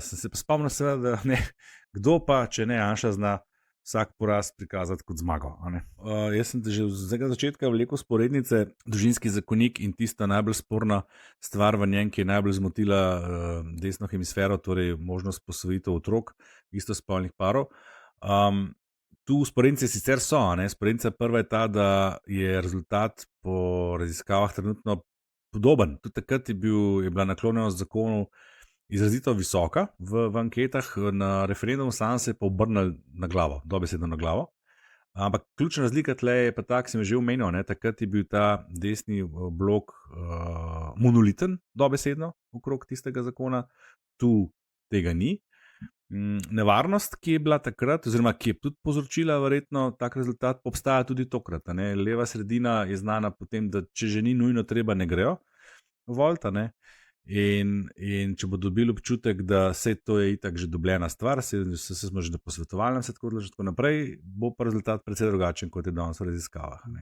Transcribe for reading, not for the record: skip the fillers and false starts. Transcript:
Sem se pa spomnil, seveda, da ne, kdo pa, če ne Janša, zna vsak poraz prikazati kot zmago. Jaz sem že z začetka vlekel sporednice, družinski zakonik in tista najbolj sporna stvar v njem, ki je najbolj zmotila desno hemisfero, torej možnost posvojitev otrok istospolnih parov. Tu sporednice sicer so, sporednica prva je ta, da je rezultat po raziskavah trenutno podoben. Tudi takrat je bila naklonjenost zakonu izrazito visoka v anketah, na referendumu sam se je pa obrnil na glavo, dobesedno na glavo. Ampak ključna razlika tle je pa ta, ki sem že omenil, takrat je bil ta desni blok monoliten, dobesedno, okrog tistega zakona, tu tega ni. Nevarnost, ki je bila takrat, oziroma ki je tudi povzročila verjetno tak rezultat, obstaja tudi tokrat. Leva sredina je znana potem, da če že ni nujno treba, ne grejo volta, In če bo dobil občutek, da vse to je itak že dobljena stvar, se smo že na posvetovalnem, se tako naprej, bo pa rezultat precej drugačen, kot je danes v raziskavah.